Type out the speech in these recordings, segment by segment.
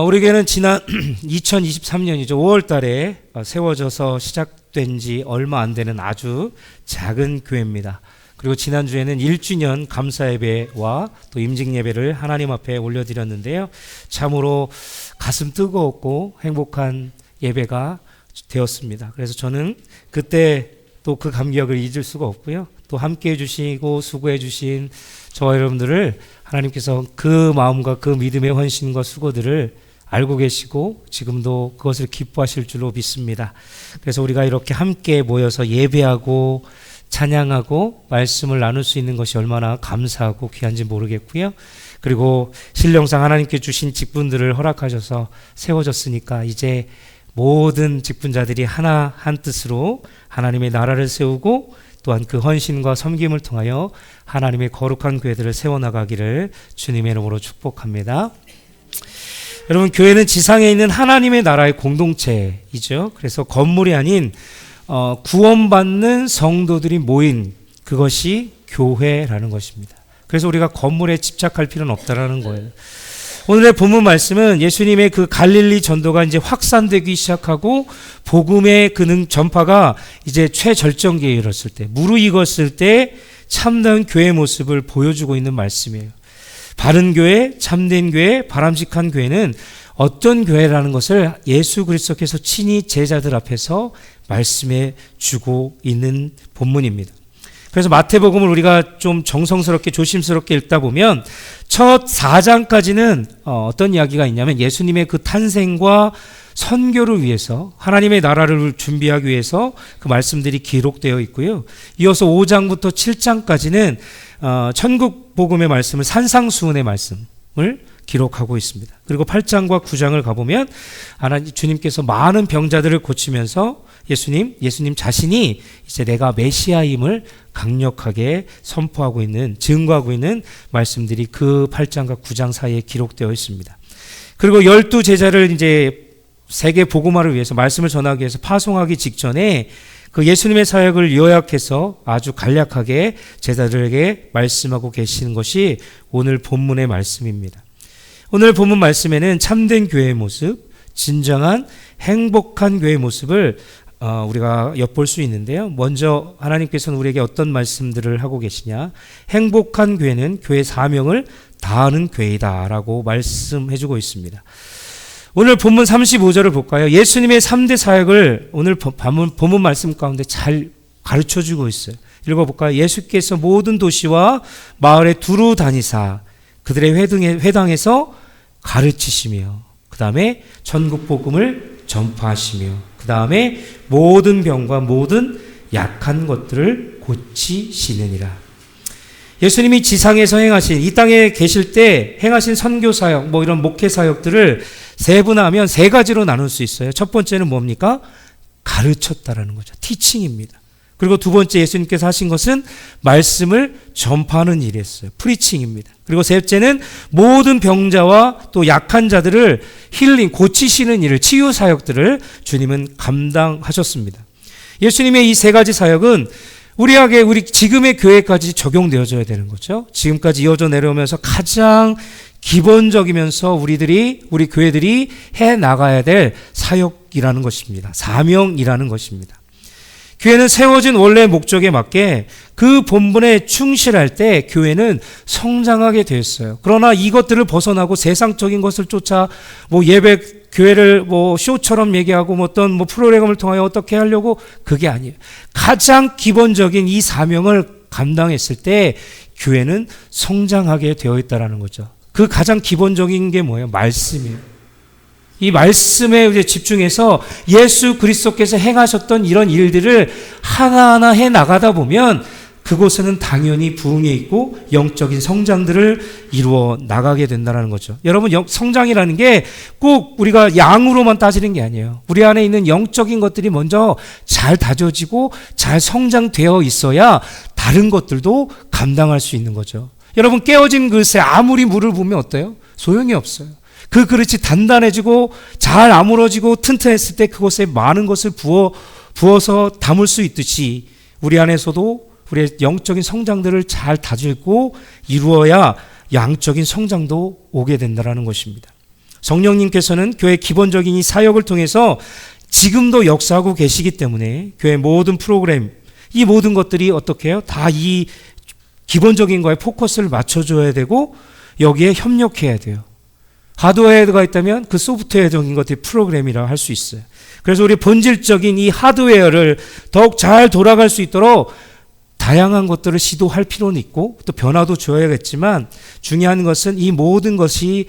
우리 교회는 지난 2023년이죠. 5월 달에 세워져서 시작된 지 얼마 안 되는 아주 작은 교회입니다. 그리고 지난주에는 1주년 감사 예배와 또 임직 예배를 하나님 앞에 올려드렸는데요. 참으로 가슴 뜨거웠고 행복한 예배가 되었습니다. 그래서 저는 그때 또 그 감격을 잊을 수가 없고요. 또 함께 해주시고 수고해 주신 저와 여러분들을 하나님께서 그 마음과 그 믿음의 헌신과 수고들을 알고 계시고 지금도 그것을 기뻐하실 줄로 믿습니다. 그래서 우리가 이렇게 함께 모여서 예배하고 찬양하고 말씀을 나눌 수 있는 것이 얼마나 감사하고 귀한지 모르겠고요. 그리고 신령상 하나님께 주신 직분들을 허락하셔서 세워졌으니까 이제 모든 직분자들이 하나 한 뜻으로 하나님의 나라를 세우고 또한 그 헌신과 섬김을 통하여 하나님의 거룩한 교회들을 세워나가기를 주님의 이름으로 축복합니다. 여러분, 교회는 지상에 있는 하나님의 나라의 공동체이죠. 그래서 건물이 아닌 구원받는 성도들이 모인 그것이 교회라는 것입니다. 그래서 우리가 건물에 집착할 필요는 없다라는 거예요. 오늘의 본문 말씀은 예수님의 그 갈릴리 전도가 이제 확산되기 시작하고 복음의 그 전파가 이제 최절정기에 이르렀을 때, 무르익었을 때 참다운 교회의 모습을 보여주고 있는 말씀이에요. 바른 교회, 참된 교회, 바람직한 교회는 어떤 교회라는 것을 예수 그리스도께서 친히 제자들 앞에서 말씀해 주고 있는 본문입니다. 그래서 마태복음을 우리가 좀 정성스럽게 조심스럽게 읽다 보면 첫 4장까지는 어떤 이야기가 있냐면 예수님의 그 탄생과 선교를 위해서 하나님의 나라를 준비하기 위해서 그 말씀들이 기록되어 있고요. 이어서 5장부터 7장까지는 천국 복음의 말씀을 산상수훈의 말씀을 기록하고 있습니다. 그리고 8장과 9장을 가보면 주님께서 많은 병자들을 고치면서 예수님 자신이 이제 내가 메시아임을 강력하게 선포하고 있는, 증거하고 있는 말씀들이 그 8장과 9장 사이에 기록되어 있습니다. 그리고 12제자를 이제 세계 복음화를 위해서 말씀을 전하기 위해서 파송하기 직전에 그 예수님의 사역을 요약해서 아주 간략하게 제자들에게 말씀하고 계시는 것이 오늘 본문의 말씀입니다. 오늘 본문 말씀에는 참된 교회의 모습, 진정한 행복한 교회의 모습을 우리가 엿볼 수 있는데요. 먼저 하나님께서는 우리에게 어떤 말씀들을 하고 계시냐? 행복한 교회는 교회 사명을 다하는 교회이다 라고 말씀해주고 있습니다. 오늘 본문 35절을 볼까요? 예수님의 3대 사역을 오늘 본문 말씀 가운데 잘 가르쳐주고 있어요. 읽어볼까요? 예수께서 모든 도시와 마을에 두루 다니사 그들의 회당에서 가르치시며 그 다음에 천국 복음을 전파하시며 그 다음에 모든 병과 모든 약한 것들을 고치시느니라. 예수님이 지상에서 행하신, 이 땅에 계실 때 행하신 선교 사역, 이런 목회 사역들을 세분화하면 세 가지로 나눌 수 있어요. 첫 번째는 뭡니까? 가르쳤다라는 거죠. 티칭입니다. 그리고 두 번째 예수님께서 하신 것은 말씀을 전파하는 일이었어요. 프리칭입니다. 그리고 셋째는 모든 병자와 또 약한 자들을 힐링, 고치시는 일을, 치유 사역들을 주님은 감당하셨습니다. 예수님의 이 세 가지 사역은 우리 지금의 교회까지 적용되어져야 되는 거죠. 지금까지 이어져 내려오면서 가장 기본적이면서 우리 교회들이 해 나가야 될 사역이라는 것입니다. 사명이라는 것입니다. 교회는 세워진 원래 목적에 맞게 그 본분에 충실할 때 교회는 성장하게 되었어요. 그러나 이것들을 벗어나고 세상적인 것을 쫓아 예배 교회를 쇼처럼 얘기하고 어떤 프로그램을 통하여 어떻게 하려고, 그게 아니에요. 가장 기본적인 이 사명을 감당했을 때 교회는 성장하게 되어 있다라는 거죠. 그 가장 기본적인 게 뭐예요? 말씀이에요. 이 말씀에 집중해서 예수 그리스도께서 행하셨던 이런 일들을 하나하나 해 나가다 보면 그곳에는 당연히 부흥이 있고 영적인 성장들을 이루어 나가게 된다는 거죠. 여러분, 성장이라는 게 꼭 우리가 양으로만 따지는 게 아니에요. 우리 안에 있는 영적인 것들이 먼저 잘 다져지고 잘 성장되어 있어야 다른 것들도 감당할 수 있는 거죠. 여러분, 깨어진 그릇에 아무리 물을 부으면 어때요? 소용이 없어요. 그 그릇이 단단해지고 잘 아물어지고 튼튼했을 때 그것에 많은 것을 부어서 담을 수 있듯이 우리 안에서도 우리의 영적인 성장들을 잘 다지고 이루어야 양적인 성장도 오게 된다는 것입니다. 성령님께서는 교회 기본적인 이 사역을 통해서 지금도 역사하고 계시기 때문에 교회 모든 프로그램, 이 모든 것들이 어떻게 해요? 다 이 기본적인 거에 포커스를 맞춰줘야 되고 여기에 협력해야 돼요. 하드웨어가 있다면 그 소프트웨어적인 것들이 프로그램이라 할 수 있어요. 그래서 우리 본질적인 이 하드웨어를 더욱 잘 돌아갈 수 있도록 다양한 것들을 시도할 필요는 있고 또 변화도 줘야겠지만 중요한 것은 이 모든 것이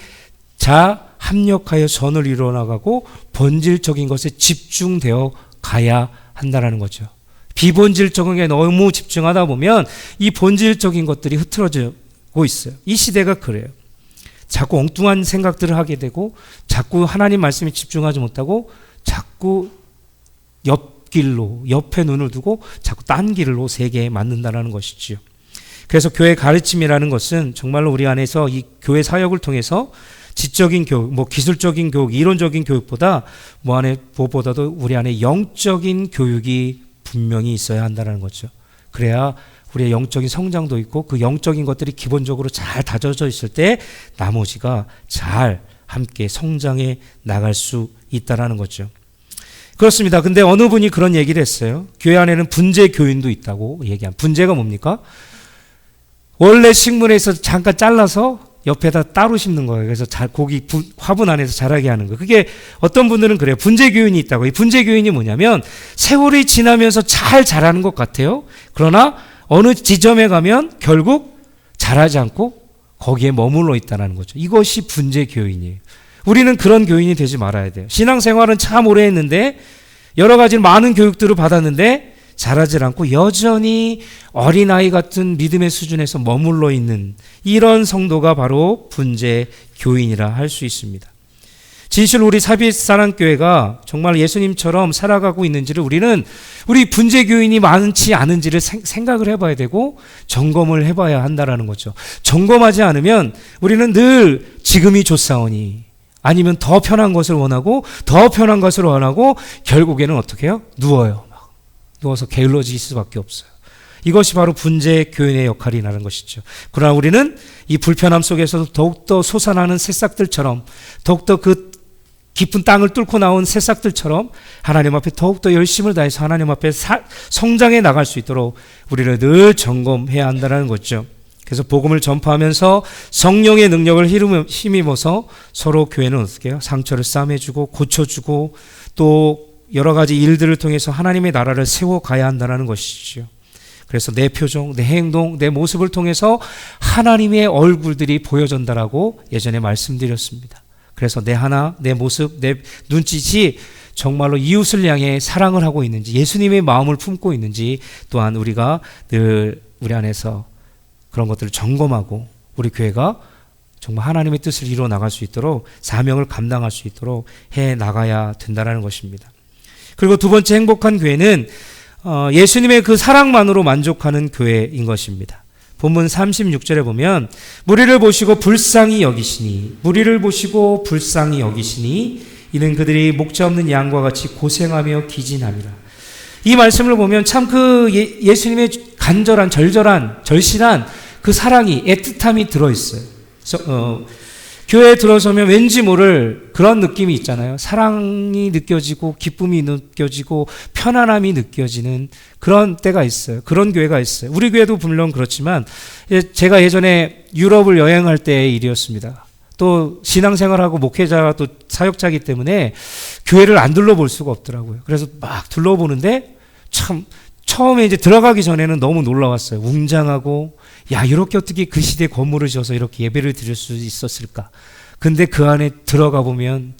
합력하여 선을 이루어나가고 본질적인 것에 집중되어 가야 한다는 거죠. 비본질적인 게 너무 집중하다 보면 이 본질적인 것들이 흐트러지고 있어요. 이 시대가 그래요. 자꾸 엉뚱한 생각들을 하게 되고 자꾸 하나님 말씀에 집중하지 못하고 자꾸 옆에 눈을 두고 자꾸 딴 길로 세계에 맞는다는 것이지요. 그래서 교회 가르침이라는 것은 정말로 우리 안에서 이 교회 사역을 통해서 지적인 교육, 기술적인 교육, 이론적인 교육보다 무엇보다도 우리 안에 영적인 교육이 분명히 있어야 한다는 거죠. 그래야 우리의 영적인 성장도 있고 그 영적인 것들이 기본적으로 잘 다져져 있을 때 나머지가 잘 함께 성장해 나갈 수 있다는 거죠. 그렇습니다. 근데 어느 분이 그런 얘기를 했어요. 교회 안에는 분재 교인도 있다고 얘기한. 분재가 뭡니까? 원래 식물에서 잠깐 잘라서 옆에다 따로 심는 거예요. 그래서 고기 화분 안에서 자라게 하는 거예요. 그게 어떤 분들은 그래요. 분재 교인이 있다고. 이 분재 교인이 뭐냐면 세월이 지나면서 잘 자라는 것 같아요. 그러나 어느 지점에 가면 결국 자라지 않고 거기에 머물러 있다는 거죠. 이것이 분재 교인이에요. 우리는 그런 교인이 되지 말아야 돼요. 신앙생활은 참 오래 했는데 여러 가지 많은 교육들을 받았는데 자라질 않고 여전히 어린아이 같은 믿음의 수준에서 머물러 있는 이런 성도가 바로 분재 교인이라 할 수 있습니다. 진실 우리 사빗사랑교회가 정말 예수님처럼 살아가고 있는지를 우리 분재 교인이 많지 않은지를 생각을 해봐야 되고 점검을 해봐야 한다는 거죠. 점검하지 않으면 우리는 늘 지금이 좋사오니 아니면 더 편한 것을 원하고 더 편한 것을 원하고 결국에는 어떻게 해요? 누워요. 누워서 게을러질 수밖에 없어요. 이것이 바로 분재 교인의 역할이라는 것이죠. 그러나 우리는 이 불편함 속에서도 더욱더 솟아나는 새싹들처럼 더욱더 그 깊은 땅을 뚫고 나온 새싹들처럼 하나님 앞에 더욱더 열심을 다해서 하나님 앞에 성장해 나갈 수 있도록 우리를 늘 점검해야 한다는 거죠. 그래서 복음을 전파하면서 성령의 능력을 힘입어서 서로 교회는 어떻게 해요? 상처를 싸매주고 고쳐주고 또 여러 가지 일들을 통해서 하나님의 나라를 세워가야 한다는 것이죠. 그래서 내 표정, 내 행동, 내 모습을 통해서 하나님의 얼굴들이 보여진다라고 예전에 말씀드렸습니다. 그래서 내 모습, 내 눈짓이 정말로 이웃을 향해 사랑을 하고 있는지 예수님의 마음을 품고 있는지 또한 우리가 늘 우리 안에서 그런 것들을 점검하고 우리 교회가 정말 하나님의 뜻을 이루어 나갈 수 있도록 사명을 감당할 수 있도록 해 나가야 된다는 것입니다. 그리고 두 번째 행복한 교회는 예수님의 그 사랑만으로 만족하는 교회인 것입니다. 본문 36절에 보면 무리를 보시고 불쌍히 여기시니 이는 그들이 목자 없는 양과 같이 고생하며 기진함이라. 이 말씀을 보면 참 그 예수님의 간절한 절실한 그 사랑이 애틋함이 들어있어요. 교회에 들어서면 왠지 모를 그런 느낌이 있잖아요. 사랑이 느껴지고 기쁨이 느껴지고 편안함이 느껴지는 그런 때가 있어요. 그런 교회가 있어요. 우리 교회도 물론 그렇지만 제가 예전에 유럽을 여행할 때의 일이었습니다. 또 신앙생활하고 목회자 또 사역자이기 때문에 교회를 안 둘러볼 수가 없더라고요. 그래서 막 둘러보는데 참 처음에 이제 들어가기 전에는 너무 놀라웠어요. 웅장하고 이렇게 어떻게 그 시대에 건물을 지어서 이렇게 예배를 드릴 수 있었을까? 근데 그 안에 들어가 보면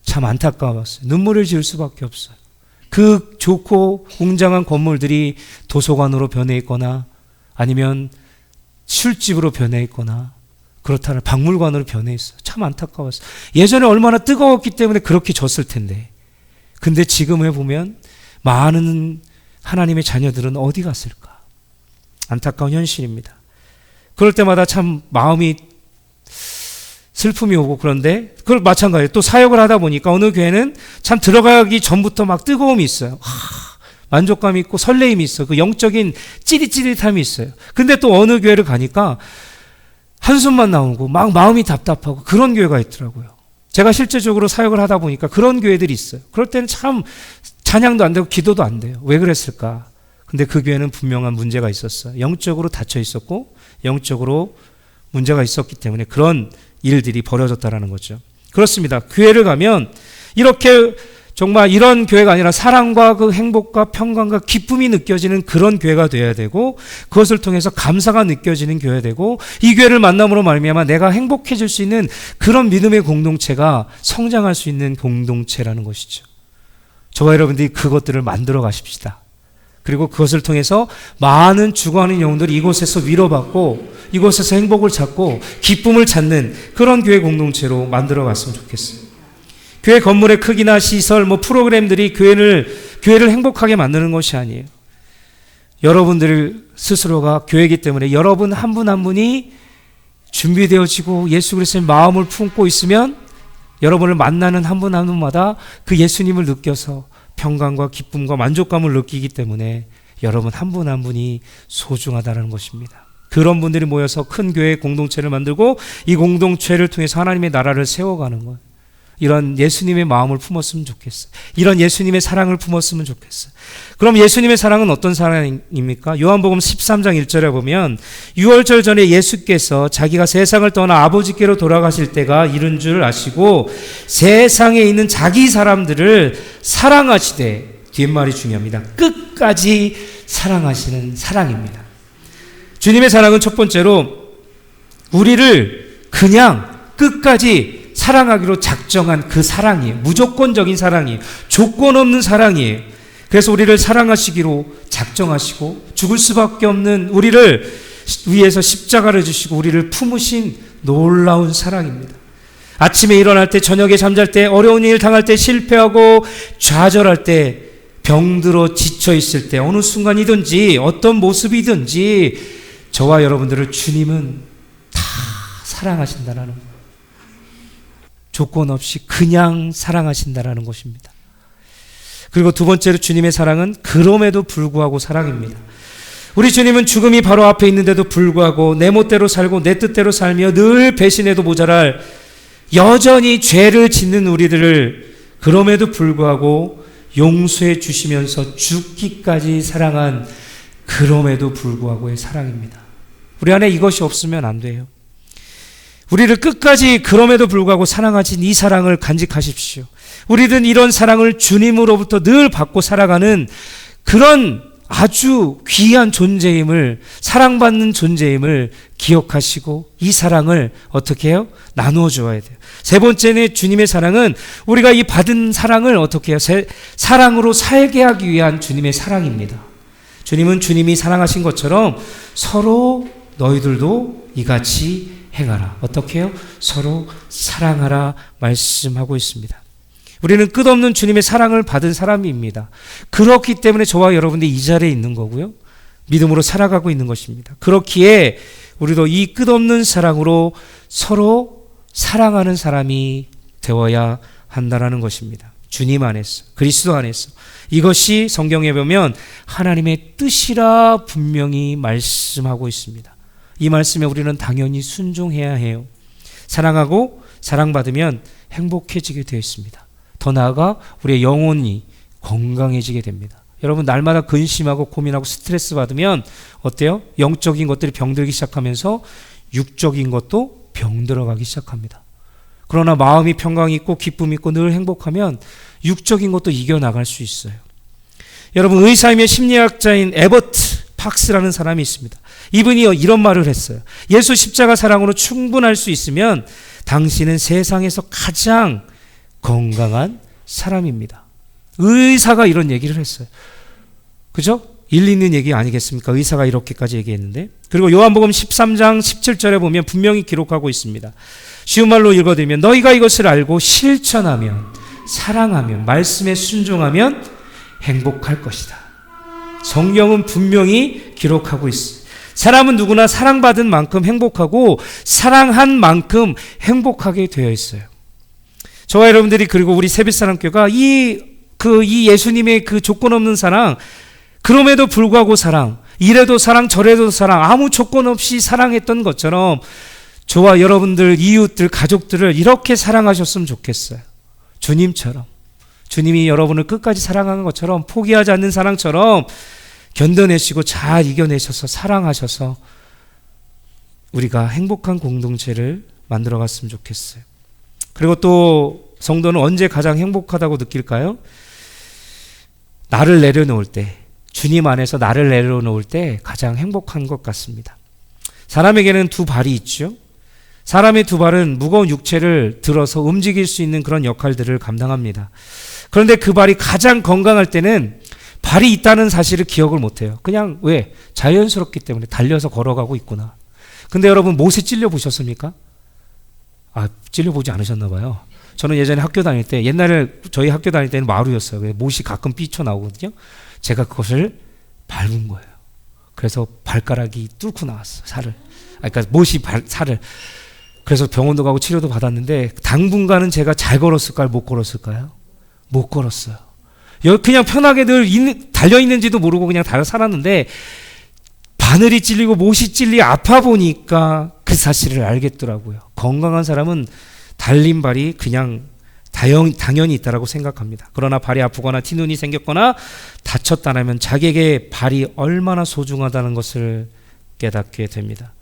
참 안타까웠어요. 눈물을 지을 수밖에 없어요. 그 좋고 웅장한 건물들이 도서관으로 변해 있거나 아니면 술집으로 변해 있거나 그렇다면 박물관으로 변해 있어요. 참 안타까웠어요. 예전에 얼마나 뜨거웠기 때문에 그렇게 졌을 텐데. 근데 지금 해보면 많은 하나님의 자녀들은 어디 갔을까? 안타까운 현실입니다. 그럴 때마다 참 마음이 슬픔이 오고 그런데 그걸 마찬가지예요. 또 사역을 하다 보니까 어느 교회는 참 들어가기 전부터 막 뜨거움이 있어요. 만족감이 있고 설레임이 있어요. 그 영적인 찌릿찌릿함이 있어요. 근데 또 어느 교회를 가니까 한숨만 나오고 막 마음이 답답하고 그런 교회가 있더라고요. 제가 실제적으로 사역을 하다 보니까 그런 교회들이 있어요. 그럴 때는 참 찬양도 안 되고 기도도 안 돼요. 왜 그랬을까? 근데 그 교회는 분명한 문제가 있었어요. 영적으로 닫혀 있었고 영적으로 문제가 있었기 때문에 그런 일들이 벌어졌다라는 거죠. 그렇습니다. 교회를 가면 이렇게 정말 이런 교회가 아니라 사랑과 그 행복과 평강과 기쁨이 느껴지는 그런 교회가 되어야 되고 그것을 통해서 감사가 느껴지는 교회가 되고 이 교회를 만남으로 말미암아 내가 행복해질 수 있는 그런 믿음의 공동체가 성장할 수 있는 공동체라는 것이죠. 저와 여러분들이 그것들을 만들어 가십시다. 그리고 그것을 통해서 많은 죽어가는 영혼들이 이곳에서 위로받고 이곳에서 행복을 찾고 기쁨을 찾는 그런 교회 공동체로 만들어 갔으면 좋겠어요. 교회 건물의 크기나 시설, 프로그램들이 교회를 행복하게 만드는 것이 아니에요. 여러분들 스스로가 교회이기 때문에 여러분 한 분 한 분이 준비되어지고 예수 그리스도의 마음을 품고 있으면 여러분을 만나는 한 분 한 분마다 그 예수님을 느껴서 평강과 기쁨과 만족감을 느끼기 때문에 여러분 한 분 한 분이 소중하다는 것입니다. 그런 분들이 모여서 큰 교회 공동체를 만들고 이 공동체를 통해서 하나님의 나라를 세워가는 거예요. 이런 예수님의 마음을 품었으면 좋겠어요. 이런 예수님의 사랑을 품었으면 좋겠어요. 그럼 예수님의 사랑은 어떤 사랑입니까? 요한복음 13장 1절에 보면 유월절 전에 예수께서 자기가 세상을 떠나 아버지께로 돌아가실 때가 이른 줄 아시고 세상에 있는 자기 사람들을 사랑하시되, 뒷말이 중요합니다. 끝까지 사랑하시는 사랑입니다. 주님의 사랑은 첫 번째로 우리를 그냥 끝까지 사랑하기로 작정한 그 사랑이에요. 무조건적인 사랑이에요. 조건 없는 사랑이에요. 그래서 우리를 사랑하시기로 작정하시고 죽을 수밖에 없는 우리를 위해서 십자가를 주시고 우리를 품으신 놀라운 사랑입니다. 아침에 일어날 때, 저녁에 잠잘 때, 어려운 일 당할 때, 실패하고 좌절할 때, 병들어 지쳐 있을 때, 어느 순간이든지 어떤 모습이든지 저와 여러분들을 주님은 다 사랑하신다는 거예요. 조건 없이 그냥 사랑하신다라는 것입니다. 그리고 두 번째로 주님의 사랑은 그럼에도 불구하고 사랑입니다. 우리 주님은 죽음이 바로 앞에 있는데도 불구하고 내 멋대로 살고 내 뜻대로 살며 늘 배신해도 모자랄 여전히 죄를 짓는 우리들을 그럼에도 불구하고 용서해 주시면서 죽기까지 사랑한 그럼에도 불구하고의 사랑입니다. 우리 안에 이것이 없으면 안 돼요. 우리를 끝까지 그럼에도 불구하고 사랑하신 이 사랑을 간직하십시오. 우리는 이런 사랑을 주님으로부터 늘 받고 살아가는 그런 아주 귀한 존재임을, 사랑받는 존재임을 기억하시고 이 사랑을 어떻게 해요? 나누어 주어야 돼요. 세 번째는 주님의 사랑은 우리가 이 받은 사랑을 어떻게 해요? 사랑으로 살게 하기 위한 주님의 사랑입니다. 주님은 주님이 사랑하신 것처럼 서로 너희들도 이같이 행하라. 어떻게 해요? 서로 사랑하라 말씀하고 있습니다. 우리는 끝없는 주님의 사랑을 받은 사람입니다. 그렇기 때문에 저와 여러분들이 이 자리에 있는 거고요. 믿음으로 살아가고 있는 것입니다. 그렇기에 우리도 이 끝없는 사랑으로 서로 사랑하는 사람이 되어야 한다는 것입니다. 주님 안에서, 그리스도 안에서. 이것이 성경에 보면 하나님의 뜻이라 분명히 말씀하고 있습니다. 이 말씀에 우리는 당연히 순종해야 해요. 사랑하고 사랑받으면 행복해지게 되어 있습니다. 더 나아가 우리의 영혼이 건강해지게 됩니다. 여러분, 날마다 근심하고 고민하고 스트레스 받으면 어때요? 영적인 것들이 병들기 시작하면서 육적인 것도 병들어가기 시작합니다. 그러나 마음이 평강이 있고 기쁨이 있고 늘 행복하면 육적인 것도 이겨나갈 수 있어요. 여러분, 의사이며 심리학자인 에버트 팍스라는 사람이 있습니다. 이분이 이런 말을 했어요. 예수 십자가 사랑으로 충분할 수 있으면 당신은 세상에서 가장 건강한 사람입니다. 의사가 이런 얘기를 했어요. 그죠? 일리 있는 얘기 아니겠습니까? 의사가 이렇게까지 얘기했는데. 그리고 요한복음 13장 17절에 보면 분명히 기록하고 있습니다. 쉬운 말로 읽어드리면 너희가 이것을 알고 실천하면, 사랑하면, 말씀에 순종하면 행복할 것이다. 성경은 분명히 기록하고 있어요. 사람은 누구나 사랑받은 만큼 행복하고 사랑한 만큼 행복하게 되어 있어요. 저와 여러분들이 그리고 우리 새빛사랑교가 이 예수님의 그 조건 없는 사랑, 그럼에도 불구하고 사랑, 이래도 사랑 저래도 사랑, 아무 조건 없이 사랑했던 것처럼 저와 여러분들, 이웃들, 가족들을 이렇게 사랑하셨으면 좋겠어요. 주님처럼. 주님이 여러분을 끝까지 사랑하는 것처럼, 포기하지 않는 사랑처럼 견뎌내시고 잘 이겨내셔서 사랑하셔서 우리가 행복한 공동체를 만들어갔으면 좋겠어요. 그리고 또 성도는 언제 가장 행복하다고 느낄까요? 나를 내려놓을 때, 주님 안에서 나를 내려놓을 때 가장 행복한 것 같습니다. 사람에게는 두 발이 있죠. 사람의 두 발은 무거운 육체를 들어서 움직일 수 있는 그런 역할들을 감당합니다. 그런데 그 발이 가장 건강할 때는 발이 있다는 사실을 기억을 못해요. 그냥 왜? 자연스럽기 때문에 달려서 걸어가고 있구나. 근데 여러분 못에 찔려 보셨습니까? 찔려보지 않으셨나 봐요. 저는 예전에 학교 다닐 때, 옛날에 저희 학교 다닐 때는 마루였어요. 못이 가끔 삐쳐나오거든요. 제가 그것을 밟은 거예요. 그래서 발가락이 뚫고 나왔어요. 살을. 그러니까 못이 살을. 그래서 병원도 가고 치료도 받았는데 당분간은 제가 잘 걸었을까요? 못 걸었을까요? 못 걸었어요. 그냥 편하게 늘 달려있는지도 모르고 그냥 살았는데 바늘이 찔리고 못이 찔리 아파 보니까 그 사실을 알겠더라고요. 건강한 사람은 달린 발이 그냥 당연히 있다라고 생각합니다. 그러나 발이 아프거나 티눈이 생겼거나 다쳤다면 자기에게 발이 얼마나 소중하다는 것을 깨닫게 됩니다.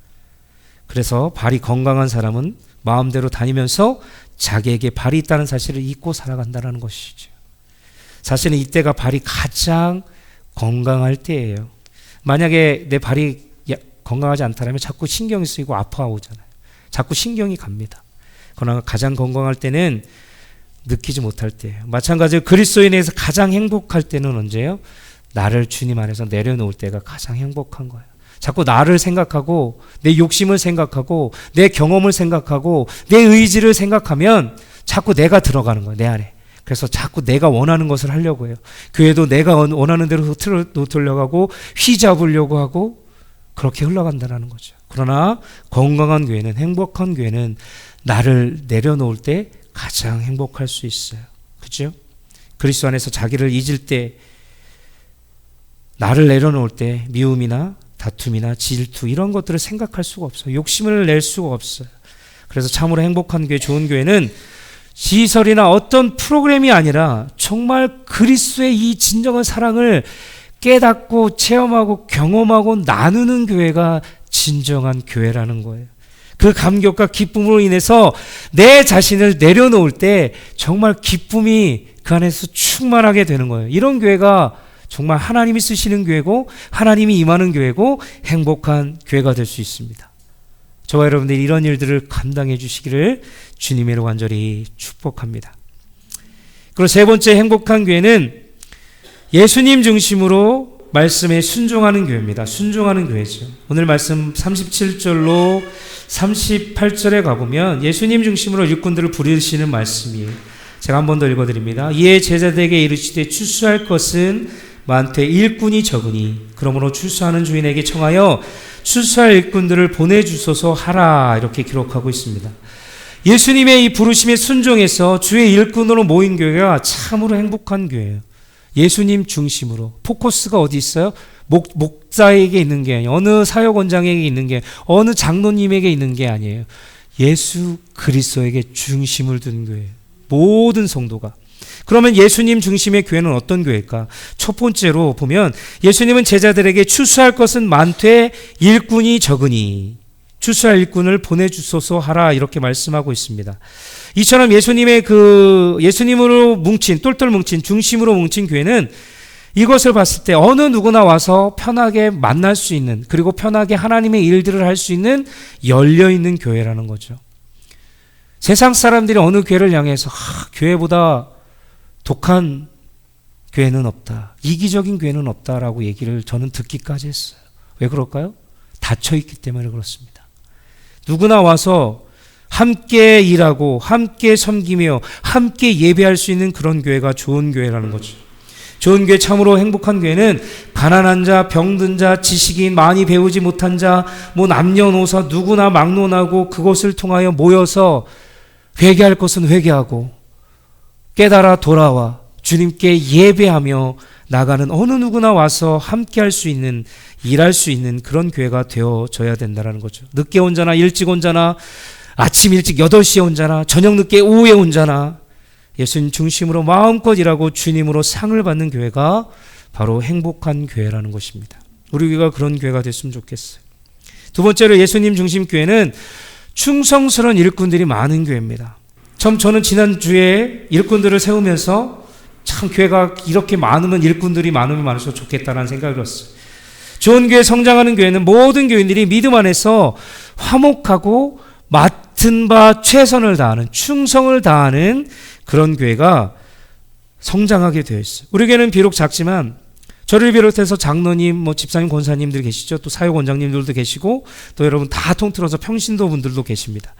그래서 발이 건강한 사람은 마음대로 다니면서 자기에게 발이 있다는 사실을 잊고 살아간다는 것이죠. 사실은 이때가 발이 가장 건강할 때예요. 만약에 내 발이 건강하지 않다면 자꾸 신경이 쓰이고 아파오잖아요. 자꾸 신경이 갑니다. 그러나 가장 건강할 때는 느끼지 못할 때예요. 마찬가지로 그리스도인에서 가장 행복할 때는 언제예요? 나를 주님 안에서 내려놓을 때가 가장 행복한 거예요. 자꾸 나를 생각하고 내 욕심을 생각하고 내 경험을 생각하고 내 의지를 생각하면 자꾸 내가 들어가는 거예요. 내 안에. 그래서 자꾸 내가 원하는 것을 하려고 해요. 교회도 내가 원하는 대로 흐트러가고 휘잡으려고 하고 그렇게 흘러간다는 거죠. 그러나 건강한 교회는, 행복한 교회는 나를 내려놓을 때 가장 행복할 수 있어요. 그렇죠? 그리스도 안에서 자기를 잊을 때, 나를 내려놓을 때 미움이나 다툼이나 질투 이런 것들을 생각할 수가 없어요. 욕심을 낼 수가 없어요. 그래서 참으로 행복한 교회, 좋은 교회는 시설이나 어떤 프로그램이 아니라 정말 그리스도의 이 진정한 사랑을 깨닫고 체험하고 경험하고 나누는 교회가 진정한 교회라는 거예요. 그 감격과 기쁨으로 인해서 내 자신을 내려놓을 때 정말 기쁨이 그 안에서 충만하게 되는 거예요. 이런 교회가 정말 하나님이 쓰시는 교회고 하나님이 임하는 교회고 행복한 교회가 될 수 있습니다. 저와 여러분들이 이런 일들을 감당해 주시기를 주님으로 간절히 축복합니다. 그리고 세 번째 행복한 교회는 예수님 중심으로 말씀에 순종하는 교회입니다. 순종하는 교회죠. 오늘 말씀 37절로 38절에 가보면 예수님 중심으로 일꾼들을 부르시는 말씀이에요. 제가 한 번 더 읽어드립니다. 이에 제자들에게 이르시되 추수할 것은 많되 일꾼이 적으니 그러므로 추수하는 주인에게 청하여 추수할 일꾼들을 보내주소서 하라, 이렇게 기록하고 있습니다. 예수님의 이 부르심에 순종해서 주의 일꾼으로 모인 교회가 참으로 행복한 교회예요. 예수님 중심으로. 포커스가 어디 있어요? 목자에게 있는 게 아니에요. 어느 사역원장에게 있는 게, 어느 장로님에게 있는 게 아니에요. 예수 그리스도에게 중심을 둔 교회예요. 모든 성도가. 그러면 예수님 중심의 교회는 어떤 교회일까? 첫 번째로 보면 예수님은 제자들에게 추수할 것은 많되 일꾼이 적으니 추수할 일꾼을 보내주소서 하라, 이렇게 말씀하고 있습니다. 이처럼 예수님으로 뭉친, 똘똘 뭉친, 중심으로 뭉친 교회는 이것을 봤을 때 어느 누구나 와서 편하게 만날 수 있는, 그리고 편하게 하나님의 일들을 할 수 있는 열려있는 교회라는 거죠. 세상 사람들이 어느 교회를 향해서 교회보다 독한 교회는 없다, 이기적인 교회는 없다라고 얘기를 저는 듣기까지 했어요. 왜 그럴까요? 닫혀있기 때문에 그렇습니다. 누구나 와서 함께 일하고 함께 섬기며 함께 예배할 수 있는 그런 교회가 좋은 교회라는 거죠. 좋은 교회, 참으로 행복한 교회는 가난한 자, 병든 자, 지식인, 많이 배우지 못한 자, 뭐 남녀노소 누구나 막론하고 그것을 통하여 모여서 회개할 것은 회개하고 깨달아 돌아와 주님께 예배하며 나가는 어느 누구나 와서 함께 할 수 있는, 일할 수 있는 그런 교회가 되어져야 된다는 거죠. 늦게 온 자나 일찍 온 자나 아침 일찍 8시에 온 자나 저녁 늦게 오후에 온 자나 예수님 중심으로 마음껏 일하고 주님으로 상을 받는 교회가 바로 행복한 교회라는 것입니다. 우리 교회가 그런 교회가 됐으면 좋겠어요. 두 번째로 예수님 중심 교회는 충성스러운 일꾼들이 많은 교회입니다. 저는 지난주에 일꾼들을 세우면서 참 교회가 이렇게 많으면 일꾼들이 많으면 많을수록 좋겠다는 생각이 들었어요. 좋은 교회, 성장하는 교회는 모든 교인들이 믿음 안에서 화목하고 맡은 바 최선을 다하는, 충성을 다하는 그런 교회가 성장하게 되어 있어요. 우리 교회는 비록 작지만 저를 비롯해서 장로님, 집사님, 권사님들 계시죠. 또 사역원장님들도 계시고 또 여러분 다 통틀어서 평신도 분들도 계십니다.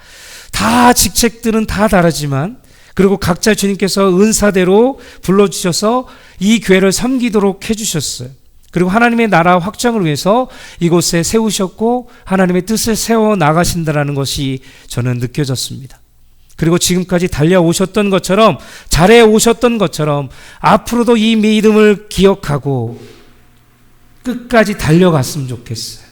다 직책들은 다 다르지만 그리고 각자 주님께서 은사대로 불러주셔서 이 교회를 섬기도록 해주셨어요. 그리고 하나님의 나라 확장을 위해서 이곳에 세우셨고 하나님의 뜻을 세워 나가신다는 것이 저는 느껴졌습니다. 그리고 지금까지 달려오셨던 것처럼, 잘해오셨던 것처럼 앞으로도 이 믿음을 기억하고 끝까지 달려갔으면 좋겠어요.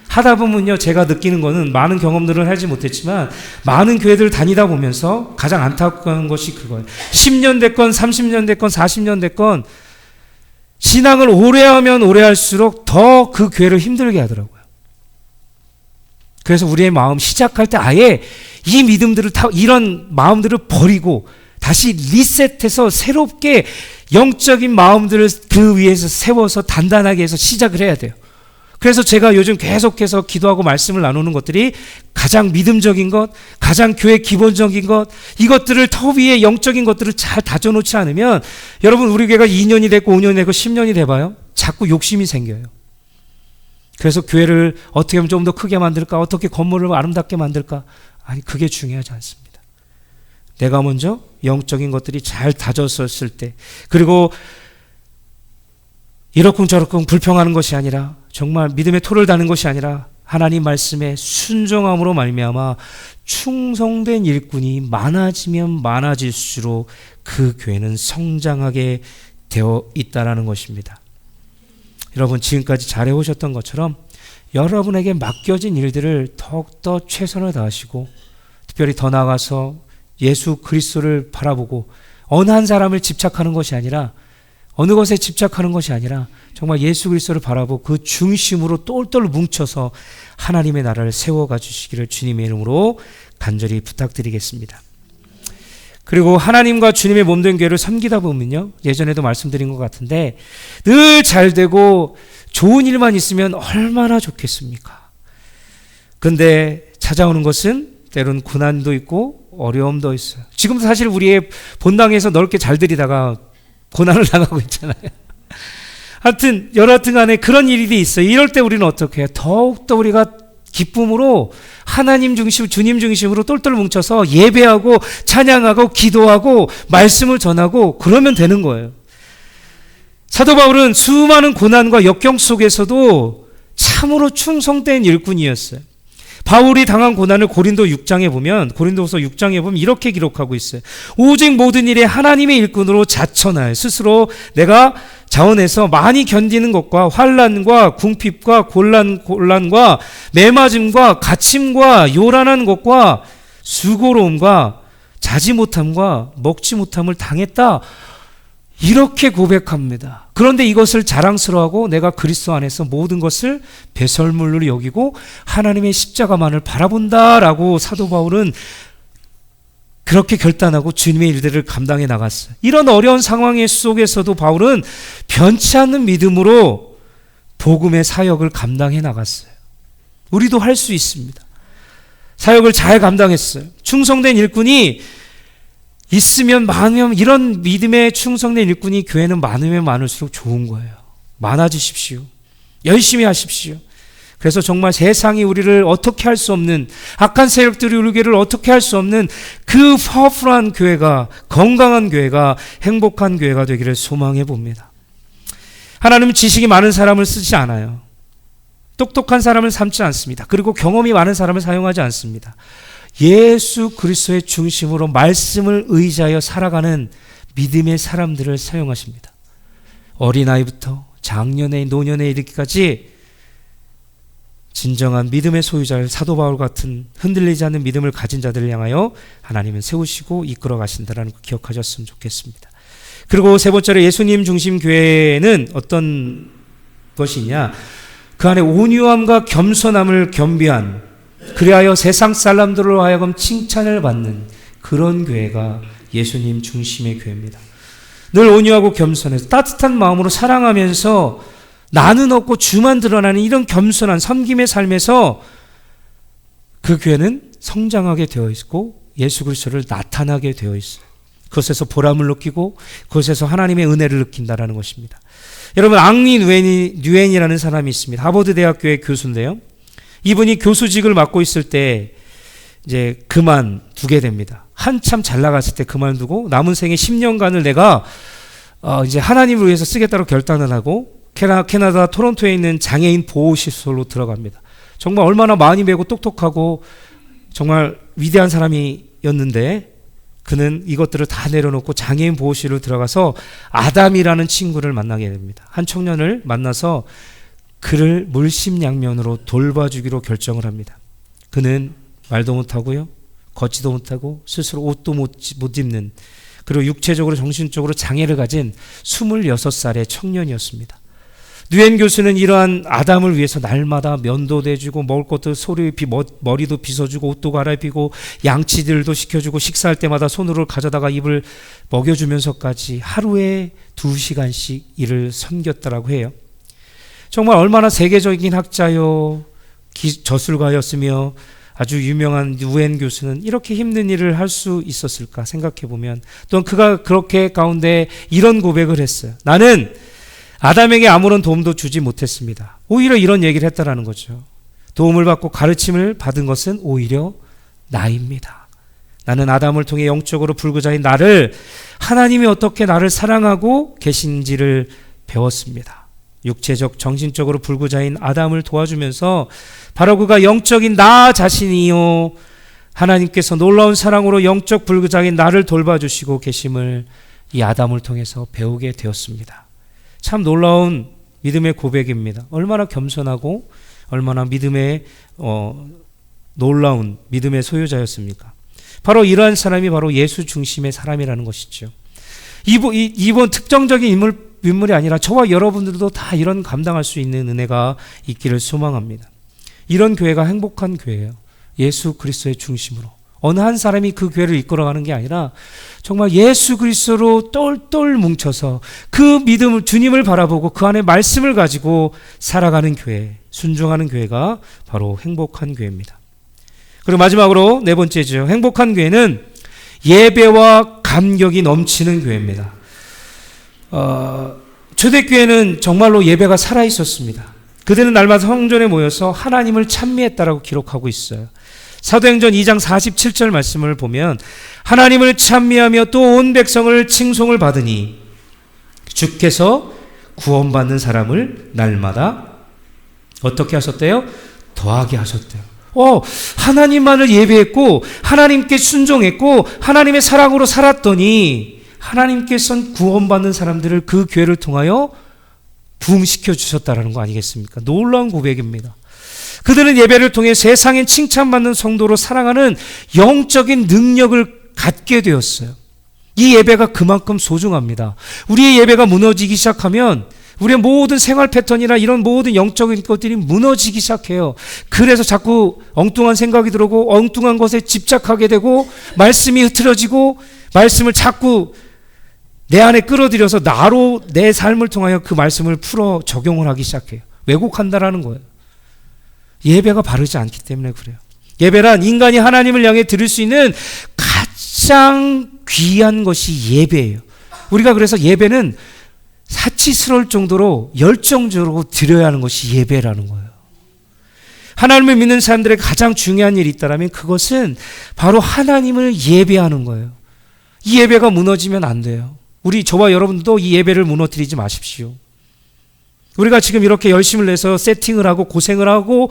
하다 보면요, 제가 느끼는 거는 많은 경험들을 하지 못했지만 많은 교회들 다니다 보면서 가장 안타까운 것이 그거예요. 10년 됐건 30년 됐건 40년 됐건 신앙을 오래 하면 오래 할수록 더 그 교회를 힘들게 하더라고요. 그래서 우리의 마음 시작할 때 아예 이 믿음들을 이런 마음들을 버리고 다시 리셋해서 새롭게 영적인 마음들을 그 위에서 세워서 단단하게 해서 시작을 해야 돼요. 그래서 제가 요즘 계속해서 기도하고 말씀을 나누는 것들이 가장 믿음적인 것, 가장 교회 기본적인 것, 이것들을 터 위에 영적인 것들을 잘 다져놓지 않으면 여러분 우리 교회가 2년이 됐고 5년이 됐고 10년이 돼봐요. 자꾸 욕심이 생겨요. 그래서 교회를 어떻게 하면 좀 더 크게 만들까? 어떻게 건물을 아름답게 만들까? 아니, 그게 중요하지 않습니다. 내가 먼저 영적인 것들이 잘 다졌었을 때, 그리고 이러쿵저러쿵 불평하는 것이 아니라 정말 믿음의 토를 다는 것이 아니라 하나님 말씀에 순종함으로 말미암아 충성된 일꾼이 많아지면 많아질수록 그 교회는 성장하게 되어 있다는 것입니다. 여러분 지금까지 잘해오셨던 것처럼 여러분에게 맡겨진 일들을 더욱더 최선을 다하시고 특별히 더 나아가서 예수 그리스도를 바라보고 어느 한 사람을 집착하는 것이 아니라 어느 것에 집착하는 것이 아니라 정말 예수 그리스도를 바라보고 그 중심으로 똘똘 뭉쳐서 하나님의 나라를 세워가 주시기를 주님의 이름으로 간절히 부탁드리겠습니다. 그리고 하나님과 주님의 몸된 교회를 섬기다 보면요, 예전에도 말씀드린 것 같은데 늘 잘되고 좋은 일만 있으면 얼마나 좋겠습니까? 그런데 찾아오는 것은 때로는 고난도 있고 어려움도 있어요. 지금도 사실 우리의 본당에서 넓게 잘 들이다가 고난을 당하고 있잖아요. 하여튼 여하튼 간에 그런 일이 있어요. 이럴 때 우리는 어떻게 해요? 더욱더 우리가 기쁨으로 하나님 중심, 주님 중심으로 똘똘 뭉쳐서 예배하고 찬양하고 기도하고 말씀을 전하고 그러면 되는 거예요. 사도 바울은 수많은 고난과 역경 속에서도 참으로 충성된 일꾼이었어요. 바울이 당한 고난을 고린도서 6장에 보면 이렇게 기록하고 있어요. 오직 모든 일에 하나님의 일꾼으로 자처나요. 스스로 내가 자원해서 많이 견디는 것과 환난과 궁핍과 곤란과 매맞음과 갇힘과 요란한 것과 수고로움과 자지 못함과 먹지 못함을 당했다. 이렇게 고백합니다. 그런데 이것을 자랑스러워하고 내가 그리스도 안에서 모든 것을 배설물로 여기고 하나님의 십자가만을 바라본다라고 사도 바울은 그렇게 결단하고 주님의 일들을 감당해 나갔어요. 이런 어려운 상황 속에서도 바울은 변치 않는 믿음으로 복음의 사역을 감당해 나갔어요. 우리도 할 수 있습니다. 사역을 잘 감당했어요. 충성된 일꾼이 있으면 많으면, 이런 믿음에 충성된 일꾼이 교회는 많으면 많을수록 좋은 거예요. 많아지십시오. 열심히 하십시오. 그래서 정말 세상이 우리를 어떻게 할 수 없는, 악한 세력들이 우리 교회를 어떻게 할 수 없는 그 파워풀한 교회가, 건강한 교회가, 행복한 교회가 되기를 소망해 봅니다. 하나님은 지식이 많은 사람을 쓰지 않아요. 똑똑한 사람을 삼지 않습니다. 그리고 경험이 많은 사람을 사용하지 않습니다. 예수 그리스도의 중심으로 말씀을 의지하여 살아가는 믿음의 사람들을 사용하십니다. 어린아이부터 장년의 노년에 이르기까지 진정한 믿음의 소유자를 사도 바울 같은 흔들리지 않는 믿음을 가진 자들을 향하여 하나님은 세우시고 이끌어 가신다는 거 기억하셨으면 좋겠습니다. 그리고 세 번째로 예수님 중심 교회는 어떤 것이냐, 그 안에 온유함과 겸손함을 겸비한, 그리하여 세상 사람들로 하여금 칭찬을 받는 그런 교회가 예수님 중심의 교회입니다. 늘 온유하고 겸손해서 따뜻한 마음으로 사랑하면서 나는 없고 주만 드러나는 이런 겸손한 섬김의 삶에서 그 교회는 성장하게 되어 있고 예수 그리스도를 나타나게 되어 있어요. 그것에서 보람을 느끼고 그것에서 하나님의 은혜를 느낀다라는 것입니다. 여러분, 앙리 뉴엔이라는 사람이 있습니다. 하버드 대학교의 교수인데요. 이분이 교수직을 맡고 있을 때 이제 그만두게 됩니다. 한참 잘 나갔을 때 그만두고 남은 생애 10년간을 내가 이제 하나님을 위해서 쓰겠다고 결단을 하고 캐나다 토론토에 있는 장애인 보호시설로 들어갑니다. 정말 얼마나 많이 배고 똑똑하고 정말 위대한 사람이었는데 그는 이것들을 다 내려놓고 장애인 보호실로 들어가서 아담이라는 친구를 만나게 됩니다. 한 청년을 만나서 그를 물심양면으로 돌봐주기로 결정을 합니다. 그는 말도 못하고요, 걷지도 못하고 스스로 옷도 못 입는, 그리고 육체적으로 정신적으로 장애를 가진 26살의 청년이었습니다. 뉴엔 교수는 이러한 아담을 위해서 날마다 면도 대주고 먹을 것도 머리도 빗어주고 옷도 갈아입히고 양치들도 시켜주고 식사할 때마다 손으로 가져다가 입을 먹여주면서까지 하루에 2시간씩 일을 섬겼다라고 해요. 정말 얼마나 세계적인 학자요 저술가였으며 아주 유명한 뉴엔 교수는 이렇게 힘든 일을 할 수 있었을까 생각해보면, 또한 그가 그렇게 가운데 이런 고백을 했어요. 나는 아담에게 아무런 도움도 주지 못했습니다. 오히려 이런 얘기를 했다라는 거죠. 도움을 받고 가르침을 받은 것은 오히려 나입니다. 나는 아담을 통해 영적으로 불구자인 나를, 하나님이 어떻게 나를 사랑하고 계신지를 배웠습니다. 육체적, 정신적으로 불구자인 아담을 도와주면서 바로 그가 영적인 나 자신이요, 하나님께서 놀라운 사랑으로 영적 불구자인 나를 돌봐주시고 계심을 이 아담을 통해서 배우게 되었습니다. 참 놀라운 믿음의 고백입니다. 얼마나 겸손하고 얼마나 믿음의 놀라운 믿음의 소유자였습니까? 바로 이러한 사람이 바로 예수 중심의 사람이라는 것이죠. 이번 특정적인 인물이 아니라 저와 여러분들도 다 이런 감당할 수 있는 은혜가 있기를 소망합니다. 이런 교회가 행복한 교회예요. 예수 그리스도의 중심으로. 어느 한 사람이 그 교회를 이끌어가는 게 아니라 정말 예수 그리스도로 똘똘 뭉쳐서 그 믿음을, 주님을 바라보고 그 안에 말씀을 가지고 살아가는 교회, 순종하는 교회가 바로 행복한 교회입니다. 그리고 마지막으로 네 번째죠. 행복한 교회는 예배와 감격이 넘치는 교회입니다. 초대교회는 정말로 예배가 살아있었습니다. 그들은 날마다 성전에 모여서 하나님을 찬미했다라고 기록하고 있어요. 사도행전 2장 47절 말씀을 보면 하나님을 찬미하며 또 온 백성을 칭송을 받으니 주께서 구원받는 사람을 날마다 어떻게 하셨대요? 더하게 하셨대요. 하나님만을 예배했고 하나님께 순종했고 하나님의 사랑으로 살았더니 하나님께서는 구원받는 사람들을 그 교회를 통하여 부흥시켜 주셨다는 거 아니겠습니까? 놀라운 고백입니다. 그들은 예배를 통해 세상엔 칭찬받는 성도로 살아가는 영적인 능력을 갖게 되었어요. 이 예배가 그만큼 소중합니다. 우리의 예배가 무너지기 시작하면 우리의 모든 생활 패턴이나 이런 모든 영적인 것들이 무너지기 시작해요. 그래서 자꾸 엉뚱한 생각이 들고 엉뚱한 것에 집착하게 되고 말씀이 흐트러지고 말씀을 자꾸 내 안에 끌어들여서 나로 내 삶을 통하여 그 말씀을 풀어 적용을 하기 시작해요. 왜곡한다라는 거예요. 예배가 바르지 않기 때문에 그래요. 예배란 인간이 하나님을 향해 드릴 수 있는 가장 귀한 것이 예배예요. 우리가 그래서 예배는 사치스러울 정도로 열정적으로 드려야 하는 것이 예배라는 거예요. 하나님을 믿는 사람들의 가장 중요한 일이 있다면 그것은 바로 하나님을 예배하는 거예요. 이 예배가 무너지면 안 돼요. 저와 여러분도 이 예배를 무너뜨리지 마십시오. 우리가 지금 이렇게 열심을 내서 세팅을 하고 고생을 하고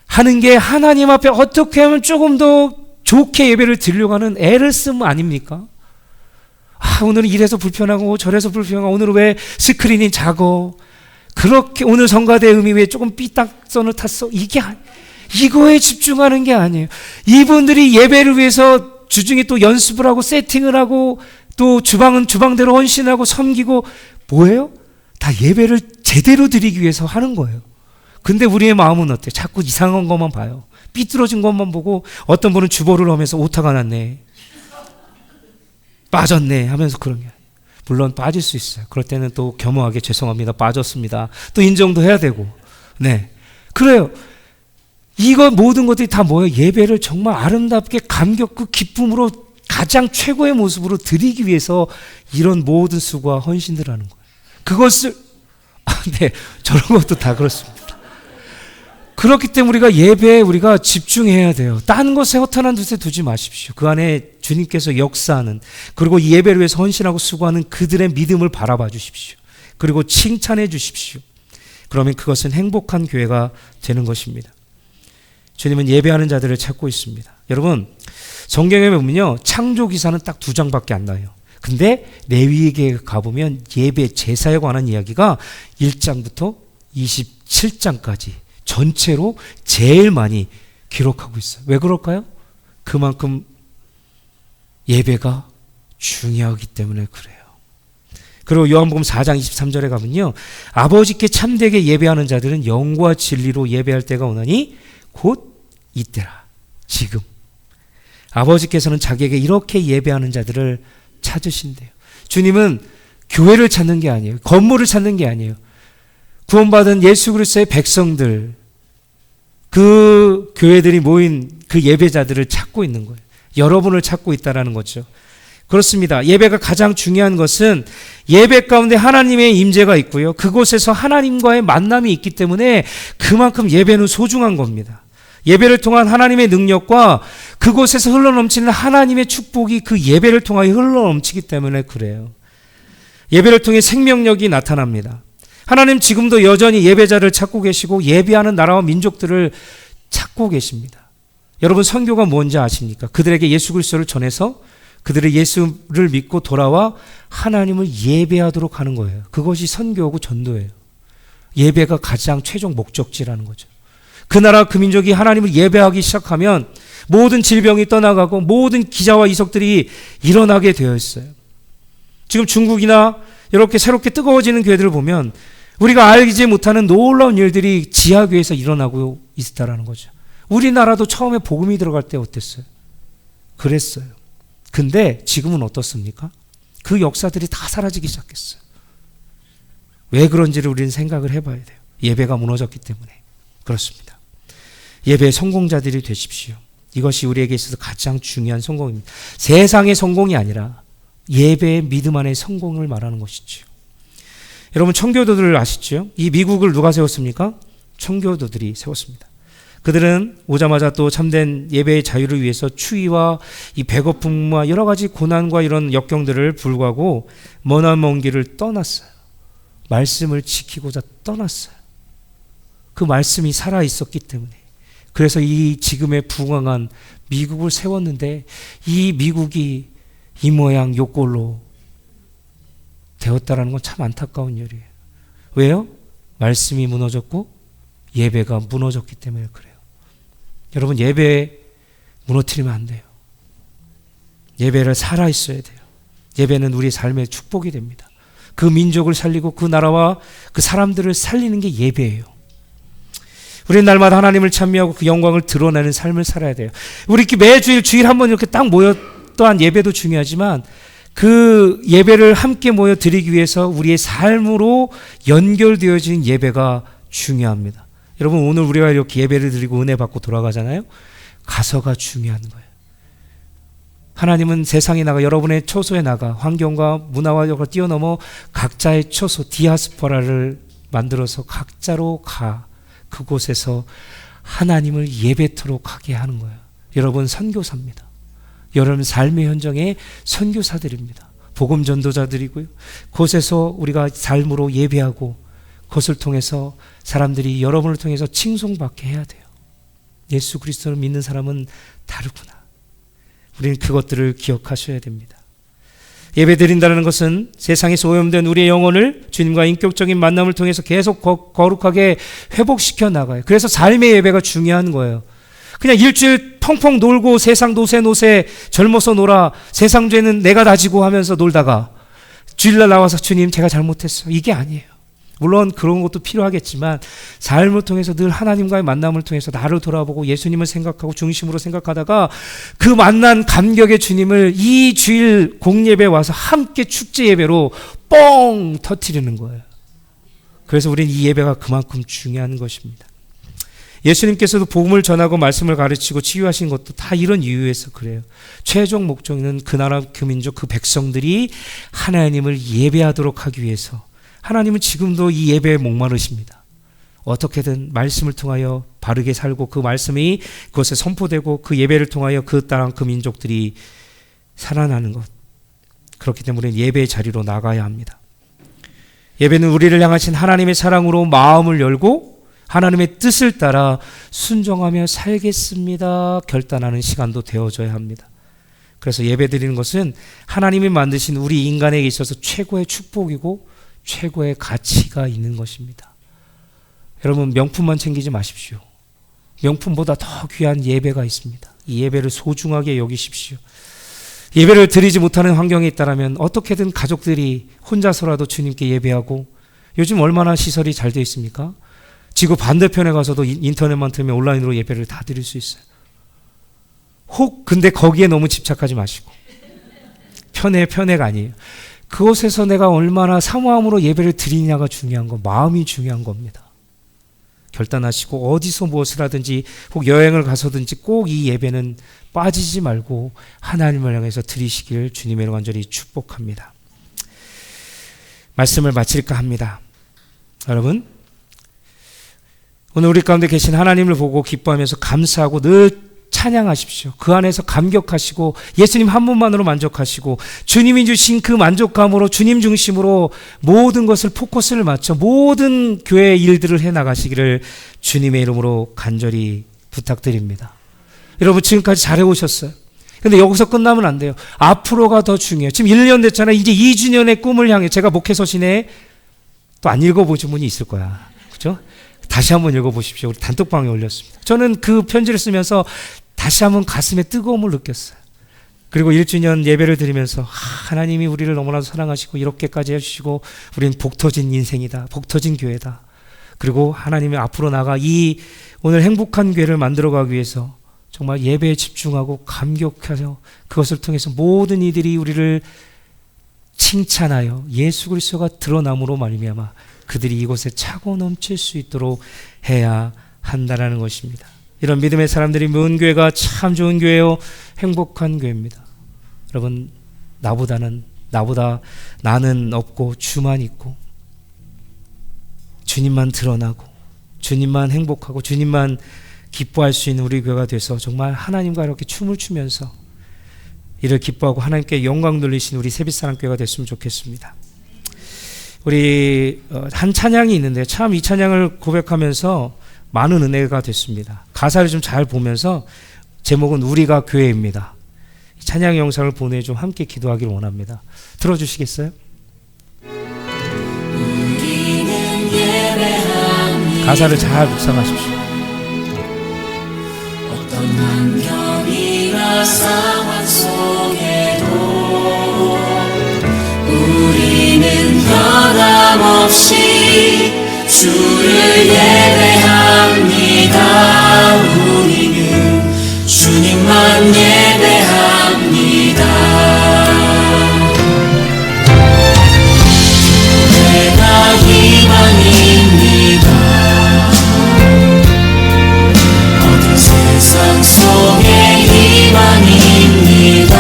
하는 게 하나님 앞에 어떻게 하면 조금 더 좋게 예배를 드리려고 하는 애를 쓰면 아닙니까? 오늘은 이래서 불편하고 저래서 불편하고 오늘은 왜 스크린이 작어? 그렇게 오늘 성가대 음이 왜 조금 삐딱선을 탔어? 이거에 집중하는 게 아니에요. 이분들이 예배를 위해서 주중에 또 연습을 하고 세팅을 하고 또 주방은 주방대로 헌신하고 섬기고 뭐예요? 다 예배를 제대로 드리기 위해서 하는 거예요. 근데 우리의 마음은 어때? 자꾸 이상한 것만 봐요. 삐뚤어진 것만 보고 어떤 분은 주보를 하면서 오타가 났네, 빠졌네 하면서 그런 게 아니에요. 물론 빠질 수 있어요. 그럴 때는 또 겸허하게 죄송합니다, 빠졌습니다, 또 인정도 해야 되고. 네, 그래요. 이거 모든 것들이 다 뭐예요? 예배를 정말 아름답게 감격과 기쁨으로 가장 최고의 모습으로 드리기 위해서 이런 모든 수고와 헌신들을 하는 거예요. 그것을 네, 저런 것도 다 그렇습니다. 그렇기 때문에 우리가 예배에 우리가 집중해야 돼요. 딴 것에 허탄한 듯에 두지 마십시오. 그 안에 주님께서 역사하는, 그리고 이 예배를 위해서 헌신하고 수고하는 그들의 믿음을 바라봐 주십시오. 그리고 칭찬해 주십시오. 그러면 그것은 행복한 교회가 되는 것입니다. 주님은 예배하는 자들을 찾고 있습니다. 여러분, 성경에 보면요, 창조 기사는 딱 2장밖에 안 나요. 근데 레위기에 가보면 예배 제사에 관한 이야기가 1장부터 27장까지 전체로 제일 많이 기록하고 있어요. 왜 그럴까요? 그만큼 예배가 중요하기 때문에 그래요. 그리고 요한복음 4장 23절에 가면요, 아버지께 참되게 예배하는 자들은 영과 진리로 예배할 때가 오나니 곧 이때라, 지금. 아버지께서는 자기에게 이렇게 예배하는 자들을 찾으신대요. 주님은 교회를 찾는 게 아니에요. 건물을 찾는 게 아니에요. 구원받은 예수 그리스도의 백성들, 그 교회들이 모인 그 예배자들을 찾고 있는 거예요. 여러분을 찾고 있다라는 거죠. 그렇습니다. 예배가 가장 중요한 것은 예배 가운데 하나님의 임재가 있고요, 그곳에서 하나님과의 만남이 있기 때문에 그만큼 예배는 소중한 겁니다. 예배를 통한 하나님의 능력과 그곳에서 흘러넘치는 하나님의 축복이 그 예배를 통하여 흘러넘치기 때문에 그래요. 예배를 통해 생명력이 나타납니다. 하나님 지금도 여전히 예배자를 찾고 계시고 예배하는 나라와 민족들을 찾고 계십니다. 여러분, 선교가 뭔지 아십니까? 그들에게 예수 그리스도를 전해서 그들의 예수를 믿고 돌아와 하나님을 예배하도록 하는 거예요. 그것이 선교고 전도예요. 예배가 가장 최종 목적지라는 거죠. 그 나라 그 민족이 하나님을 예배하기 시작하면 모든 질병이 떠나가고 모든 기자와 이석들이 일어나게 되어 있어요. 지금 중국이나 이렇게 새롭게 뜨거워지는 교회들을 보면 우리가 알지 못하는 놀라운 일들이 지하교회에서 일어나고 있다라는 거죠. 우리나라도 처음에 복음이 들어갈 때 어땠어요? 그랬어요. 근데 지금은 어떻습니까? 그 역사들이 다 사라지기 시작했어요. 왜 그런지를 우리는 생각을 해봐야 돼요. 예배가 무너졌기 때문에 그렇습니다. 예배의 성공자들이 되십시오. 이것이 우리에게 있어서 가장 중요한 성공입니다. 세상의 성공이 아니라 예배의 믿음 안의 성공을 말하는 것이죠. 여러분, 청교도들을 아시죠? 이 미국을 누가 세웠습니까? 청교도들이 세웠습니다. 그들은 오자마자 또 참된 예배의 자유를 위해서 추위와 이 배고픔과 여러 가지 고난과 이런 역경들을 불구하고 먼 길을 떠났어요. 말씀을 지키고자 떠났어요. 그 말씀이 살아 있었기 때문에. 그래서 이 지금의 부강한 미국을 세웠는데 이 미국이 이 모양 요 꼴로 되었다라는 건 참 안타까운 일이에요. 왜요? 말씀이 무너졌고 예배가 무너졌기 때문에 그래요. 여러분, 예배 무너뜨리면 안 돼요. 예배를 살아 있어야 돼요. 예배는 우리 삶의 축복이 됩니다. 그 민족을 살리고 그 나라와 그 사람들을 살리는 게 예배예요. 우리는 날마다 하나님을 찬미하고 그 영광을 드러내는 삶을 살아야 돼요. 우리 이렇게 매주일 주일 한 번 이렇게 딱 모여 또한 예배도 중요하지만 그 예배를 함께 모여 드리기 위해서 우리의 삶으로 연결되어진 예배가 중요합니다. 여러분, 오늘 우리가 이렇게 예배를 드리고 은혜 받고 돌아가잖아요. 가서가 중요한 거예요. 하나님은 세상에 나가, 여러분의 처소에 나가 환경과 문화와 뛰어넘어 각자의 처소 디아스포라를 만들어서 각자로 가 그곳에서 하나님을 예배토록 하게 하는 거예요. 여러분, 선교사입니다. 여러분 삶의 현장의 선교사들입니다. 복음 전도자들이고요. 그곳에서 우리가 삶으로 예배하고 그것을 통해서 사람들이 여러분을 통해서 칭송받게 해야 돼요. 예수 그리스도를 믿는 사람은 다르구나. 우리는 그것들을 기억하셔야 됩니다. 예배드린다는 것은 세상에서 오염된 우리의 영혼을 주님과 인격적인 만남을 통해서 계속 거룩하게 회복시켜 나가요. 그래서 삶의 예배가 중요한 거예요. 그냥 일주일 펑펑 놀고 세상 노세 젊어서 놀아, 세상 죄는 내가 다지고 하면서 놀다가 주일날 나와서 주님 제가 잘못했어, 이게 아니에요. 물론 그런 것도 필요하겠지만 삶을 통해서 늘 하나님과의 만남을 통해서 나를 돌아보고 예수님을 생각하고 중심으로 생각하다가 그 만난 감격의 주님을 이 주일 공예배에 와서 함께 축제 예배로 뻥 터뜨리는 거예요. 그래서 우리는 이 예배가 그만큼 중요한 것입니다. 예수님께서도 복음을 전하고 말씀을 가르치고 치유하신 것도 다 이런 이유에서 그래요. 최종 목적은 그 나라, 그 민족, 그 백성들이 하나님을 예배하도록 하기 위해서. 하나님은 지금도 이 예배에 목마르십니다. 어떻게든 말씀을 통하여 바르게 살고 그 말씀이 그것에 선포되고 그 예배를 통하여 그 땅, 그 민족들이 살아나는 것. 그렇기 때문에 예배의 자리로 나가야 합니다. 예배는 우리를 향하신 하나님의 사랑으로 마음을 열고 하나님의 뜻을 따라 순종하며 살겠습니다 결단하는 시간도 되어져야 합니다. 그래서 예배드리는 것은 하나님이 만드신 우리 인간에게 있어서 최고의 축복이고 최고의 가치가 있는 것입니다. 여러분, 명품만 챙기지 마십시오. 명품보다 더 귀한 예배가 있습니다. 이 예배를 소중하게 여기십시오. 예배를 드리지 못하는 환경에 있다면 어떻게든 가족들이 혼자서라도 주님께 예배하고, 요즘 얼마나 시설이 잘 되어 있습니까? 지구 반대편에 가서도 인터넷만 틀면 온라인으로 예배를 다 드릴 수 있어요. 근데 거기에 너무 집착하지 마시고, 편애가 아니에요. 그곳에서 내가 얼마나 사모함으로 예배를 드리냐가 중요한 거, 마음이 중요한 겁니다. 결단하시고 어디서 무엇을 하든지 혹 여행을 가서든지 꼭 이 예배는 빠지지 말고 하나님을 향해서 드리시길 주님의 간절히 축복합니다. 말씀을 마칠까 합니다. 여러분, 오늘 우리 가운데 계신 하나님을 보고 기뻐하면서 감사하고 늘 찬양하십시오. 그 안에서 감격하시고 예수님 한 분만으로 만족하시고 주님이 주신 그 만족감으로 주님 중심으로 모든 것을 포커스를 맞춰 모든 교회의 일들을 해나가시기를 주님의 이름으로 간절히 부탁드립니다. 여러분, 지금까지 잘해오셨어요. 근데 여기서 끝나면 안 돼요. 앞으로가 더 중요해요. 지금 1년 됐잖아요. 이제 2주년의 꿈을 향해, 제가 목회서 시내에 또 안 읽어보신 분이 있을 거야. 그렇죠? 다시 한번 읽어보십시오. 우리 단톡방에 올렸습니다. 저는 그 편지를 쓰면서 다시 한번 가슴에 뜨거움을 느꼈어요. 그리고 1주년 예배를 드리면서 하나님이 우리를 너무나도 사랑하시고 이렇게까지 해주시고 우리는 복 터진 인생이다, 복 터진 교회다. 그리고 하나님이 앞으로 나가 이 오늘 행복한 교회를 만들어가기 위해서 정말 예배에 집중하고 감격하여 그것을 통해서 모든 이들이 우리를 칭찬하여 예수 그리스도가 드러남으로 말미암아 그들이 이곳에 차고 넘칠 수 있도록 해야 한다는 것입니다. 이런 믿음의 사람들이 모은 교회가 참 좋은 교회요, 행복한 교회입니다. 여러분, 나보다 나는 없고 주만 있고 주님만 드러나고 주님만 행복하고 주님만 기뻐할 수 있는 우리 교회가 돼서 정말 하나님과 이렇게 춤을 추면서 이를 기뻐하고 하나님께 영광 돌리신 우리 세빛사랑교회가 됐으면 좋겠습니다. 우리 한 찬양이 있는데 참 이 찬양을 고백하면서 많은 은혜가 됐습니다. 가사를 좀 잘 보면서, 제목은 우리가 교회입니다. 찬양 영상을 보내 좀 함께 기도하기를 원합니다. 들어주시겠어요? 가사를 잘 묵상하십시오. 어떤 환경이나 상황 속에도 우리는 변함없이 주를 예배합니다. 우리는 주님만 예배합니다. 내가 희망입니다. 어두운 세상 속에 희망입니다.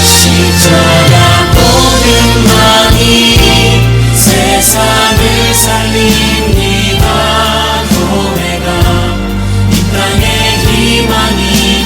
십자가 보름만이 세상을 살립니다. 교회가 이 땅의 희망이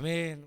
아멘.